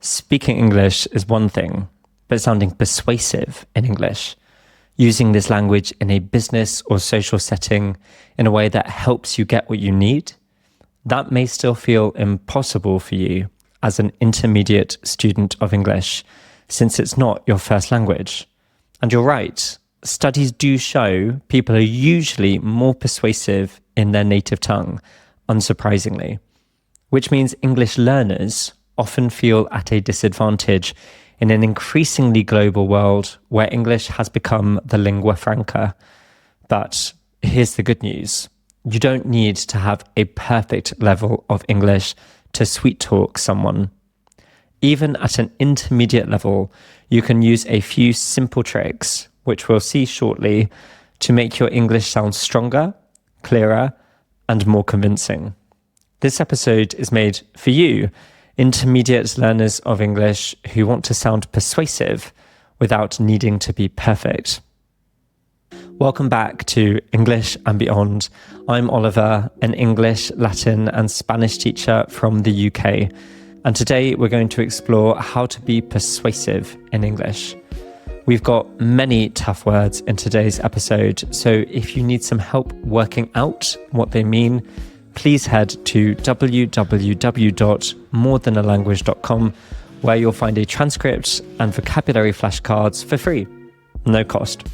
Speaking English is one thing, but sounding persuasive in English, using this language in a business or social setting in a way that helps you get what you need, that may still feel impossible for you as an intermediate student of English, since it's not your first language. And you're right, studies do show people are usually more persuasive in their native tongue, unsurprisingly, which means English learners often feel at a disadvantage in an increasingly global world where English has become the lingua franca. But here's the good news. You don't need to have a perfect level of English to sweet talk someone. Even at an intermediate level, you can use a few simple tricks, which we'll see shortly, to make your English sound stronger, clearer, and more convincing. This episode is made for you, intermediate learners of English who want to sound persuasive without needing to be perfect. Welcome back to English and Beyond. I'm Oliver, an English, Latin and Spanish teacher from the UK. And today we're going to explore how to be persuasive in English. We've got many tough words in today's episode, so if you need some help working out what they mean, please head to www.morethan.alanguage.com, where you'll find a transcript and vocabulary flashcards for free, no cost.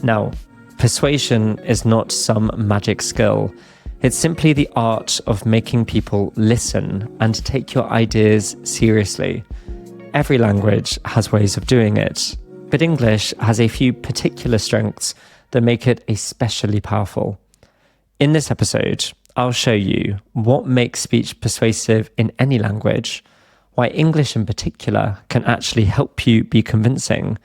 Now, persuasion is not some magic skill. It's simply the art of making people listen and take your ideas seriously. Every language has ways of doing it, but English has a few particular strengths that make it especially powerful. In this episode, I'll show you what makes speech persuasive in any language, why English in particular can actually help you be convincing,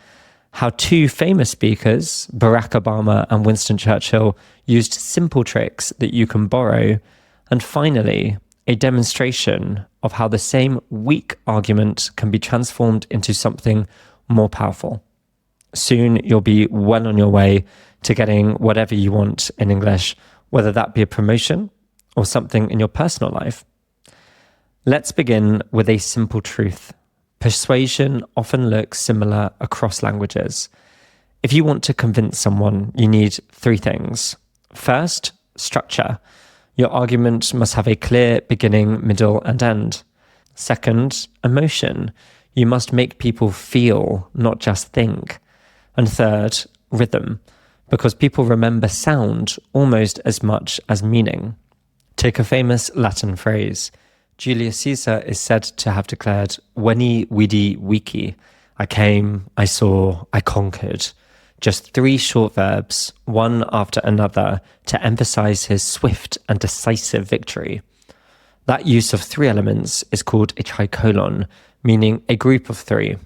how two famous speakers, Barack Obama and Winston Churchill, used simple tricks that you can borrow, and finally, a demonstration of how the same weak argument can be transformed into something more powerful. Soon you'll be well on your way to getting whatever you want in English, whether that be a promotion or something in your personal life. Let's begin with a simple truth. Persuasion often looks similar across languages. If you want to convince someone, you need three things. First, structure. Your argument must have a clear beginning, middle, and end. Second, emotion. You must make people feel, not just think. And third, rhythm, because people remember sound almost as much as meaning. Take a famous Latin phrase. Julius Caesar is said to have declared, "Veni, vidi, vici." I came, I saw, I conquered. Just three short verbs, one after another, to emphasize his swift and decisive victory. That use of three elements is called a tricolon, meaning a group of three.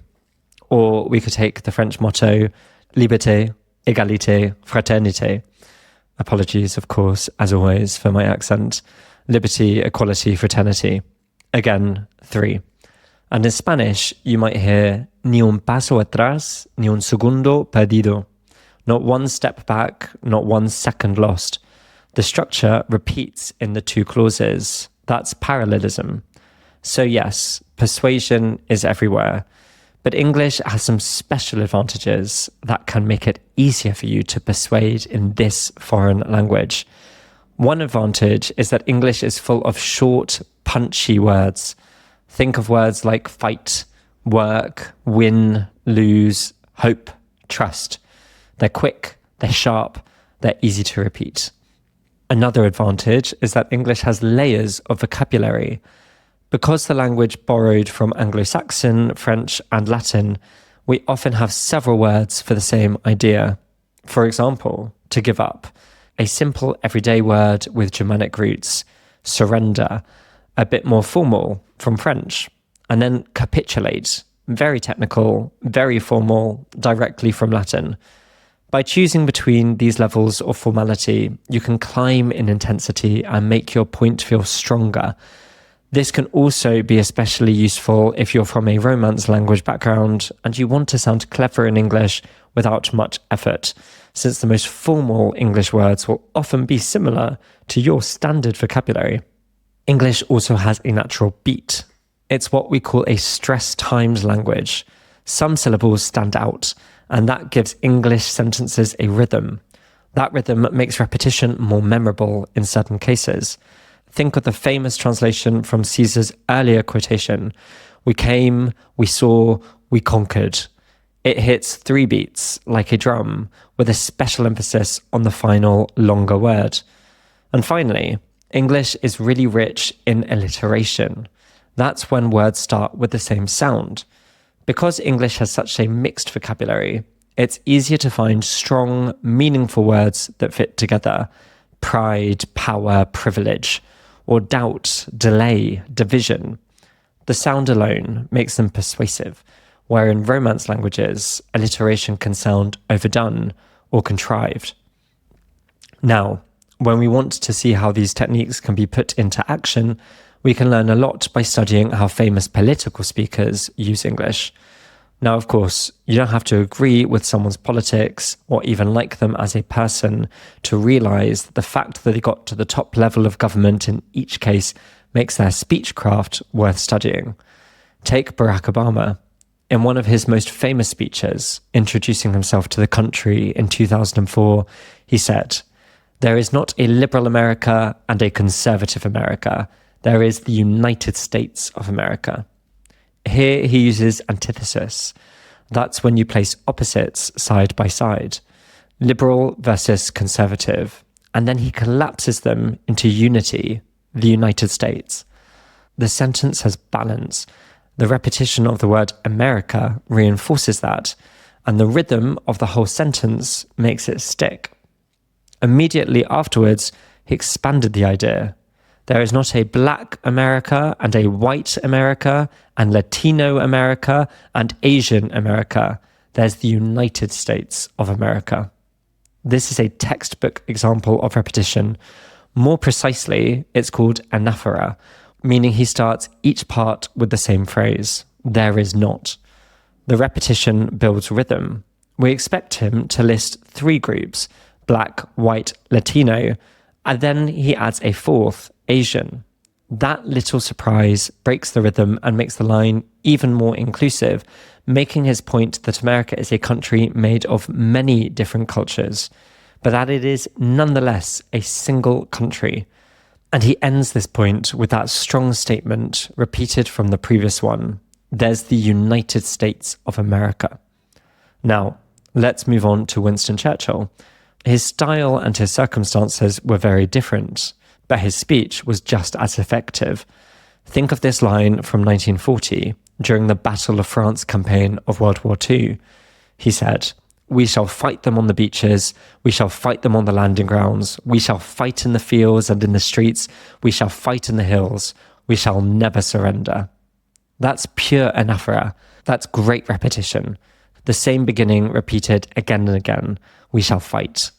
Or we could take the French motto, liberté, égalité, fraternité. Apologies, of course, as always, for my accent. Liberty, equality, fraternity. Again, three. And in Spanish, you might hear ni un paso atrás, ni un segundo perdido. Not one step back, not 1 second lost. The structure repeats in the two clauses. That's parallelism. So yes, persuasion is everywhere. But English has some special advantages that can make it easier for you to persuade in this foreign language. One advantage is that English is full of short, punchy words. Think of words like fight, work, win, lose, hope, trust. They're quick, they're sharp, they're easy to repeat. Another advantage is that English has layers of vocabulary. Because the language borrowed from Anglo-Saxon, French, and Latin, we often have several words for the same idea. For example, to give up, a simple everyday word with Germanic roots, surrender, a bit more formal from French, and then capitulate, very technical, very formal, directly from Latin. By choosing between these levels of formality, you can climb in intensity and make your point feel stronger. This can also be especially useful if you're from a Romance language background and you want to sound clever in English without much effort, since the most formal English words will often be similar to your standard vocabulary. English also has a natural beat. It's what we call a stress-timed language. Some syllables stand out, and that gives English sentences a rhythm. That rhythm makes repetition more memorable in certain cases. Think of the famous translation from Caesar's earlier quotation, "We came, we saw, we conquered." It hits 3 beats, like a drum, with a special emphasis on the final, longer word. And finally, English is really rich in alliteration. That's when words start with the same sound. Because English has such a mixed vocabulary, it's easier to find strong, meaningful words that fit together. Pride, power, privilege, or doubt, delay, division. The sound alone makes them persuasive, where in Romance languages, alliteration can sound overdone or contrived. Now, when we want to see how these techniques can be put into action, we can learn a lot by studying how famous political speakers use English. Now, of course, you don't have to agree with someone's politics or even like them as a person to realize that the fact that they got to the top level of government in each case makes their speechcraft worth studying. Take Barack Obama. In one of his most famous speeches, introducing himself to the country in 2004, he said, "There is not a liberal America and a conservative America. There is the United States of America." Here he uses antithesis. That's when you place opposites side by side, liberal versus conservative, and then he collapses them into unity, the United States. The sentence has balance. The repetition of the word America reinforces that, and the rhythm of the whole sentence makes it stick. Immediately afterwards, he expanded the idea. There is not a black America and a white America and Latino America and Asian America. There's the United States of America. This is a textbook example of repetition. More precisely, it's called anaphora, meaning he starts each part with the same phrase, "There is not." The repetition builds rhythm. We expect him to list 3 groups, black, white, Latino, and then he adds a 4th, Asian. That little surprise breaks the rhythm and makes the line even more inclusive, making his point that America is a country made of many different cultures, but that it is nonetheless a single country. And he ends this point with that strong statement repeated from the previous one, "There's the United States of America." Now, let's move on to Winston Churchill. His style and his circumstances were very different, but his speech was just as effective. Think of this line from 1940, during the Battle of France campaign of World War II. He said, "We shall fight them on the beaches, we shall fight them on the landing grounds, we shall fight in the fields and in the streets, we shall fight in the hills, we shall never surrender." That's pure anaphora. That's great repetition. The same beginning repeated again and again. We shall fight.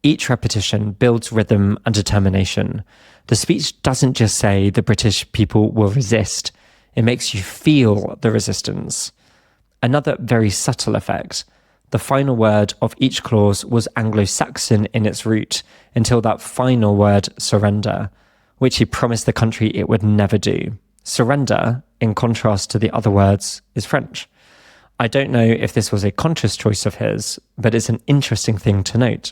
Each repetition builds rhythm and determination. The speech doesn't just say the British people will resist. It makes you feel the resistance. Another very subtle effect. The final word of each clause was Anglo-Saxon in its root until that final word, surrender, which he promised the country it would never do. Surrender, in contrast to the other words, is French. I don't know if this was a conscious choice of his, but it's an interesting thing to note.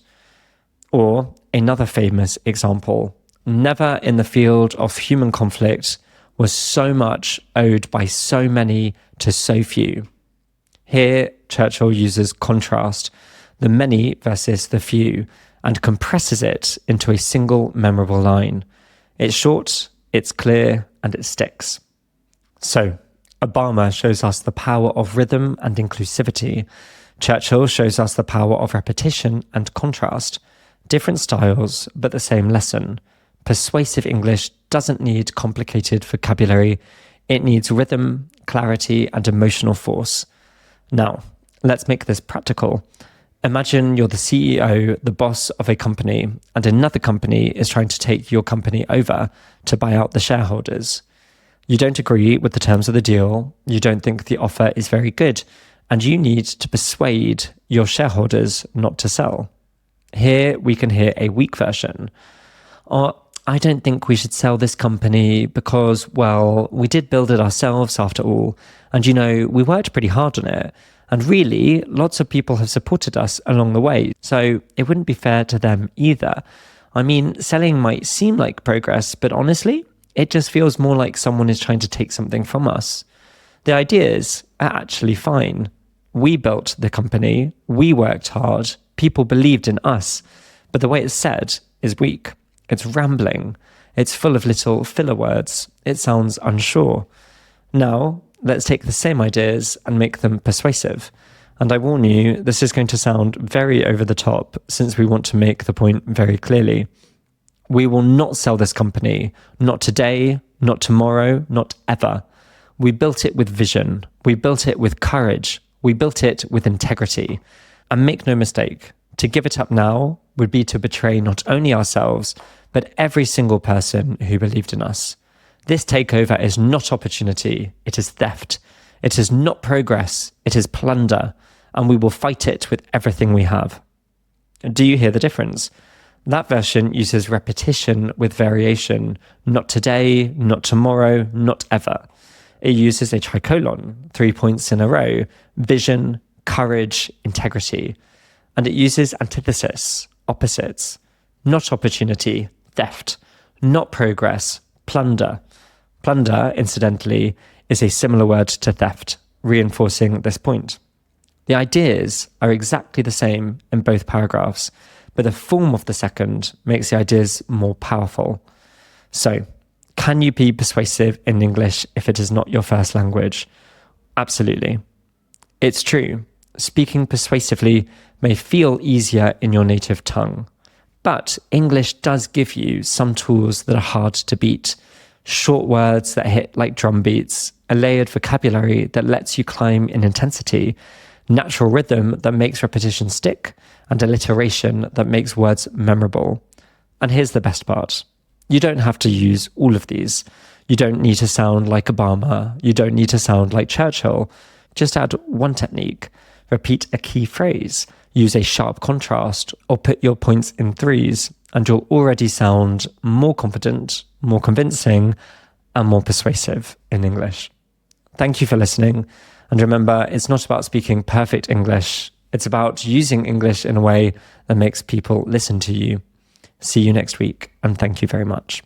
Or another famous example, never in the field of human conflict was so much owed by so many to so few. Here, Churchill uses contrast, the many versus the few, and compresses it into a single memorable line. It's short, it's clear, and it sticks. So, Obama shows us the power of rhythm and inclusivity. Churchill shows us the power of repetition and contrast. Different styles, but the same lesson. Persuasive English doesn't need complicated vocabulary. It needs rhythm, clarity, and emotional force. Now, let's make this practical. Imagine you're the CEO, the boss of a company, and another company is trying to take your company over to buy out the shareholders. You don't agree with the terms of the deal, you don't think the offer is very good, and you need to persuade your shareholders not to sell. Here we can hear a weak version. I don't think we should sell this company because, well, we did build it ourselves after all. And, we worked pretty hard on it. And really, lots of people have supported us along the way. So it wouldn't be fair to them either. I mean, selling might seem like progress, but honestly, it just feels more like someone is trying to take something from us. The ideas are actually fine. We built the company. We worked hard. People believed in us. But the way it's said is weak. It's rambling. It's full of little filler words. It sounds unsure. Now, let's take the same ideas and make them persuasive. And I warn you, this is going to sound very over the top since we want to make the point very clearly. We will not sell this company. Not today, not tomorrow, not ever. We built it with vision. We built it with courage. We built it with integrity. And make no mistake, to give it up now would be to betray not only ourselves, but every single person who believed in us. This takeover is not opportunity, it is theft. It is not progress, it is plunder, and we will fight it with everything we have. Do you hear the difference? That version uses repetition with variation, not today, not tomorrow, not ever. It uses a tricolon, 3 points in a row, vision, courage, integrity. And it uses antithesis, opposites, not opportunity, theft, not progress, plunder. Plunder, incidentally, is a similar word to theft, reinforcing this point. The ideas are exactly the same in both paragraphs, but the form of the second makes the ideas more powerful. So, can you be persuasive in English if it is not your first language? Absolutely. It's true. Speaking persuasively may feel easier in your native tongue, but English does give you some tools that are hard to beat. Short words that hit like drum beats, a layered vocabulary that lets you climb in intensity, natural rhythm that makes repetition stick, and alliteration that makes words memorable. And here's the best part. You don't have to use all of these. You don't need to sound like Obama. You don't need to sound like Churchill. Just add one technique. Repeat a key phrase. Use a sharp contrast or put your points in threes, and you'll already sound more confident, more convincing, and more persuasive in English. Thank you for listening. And remember, it's not about speaking perfect English. It's about using English in a way that makes people listen to you. See you next week, and thank you very much.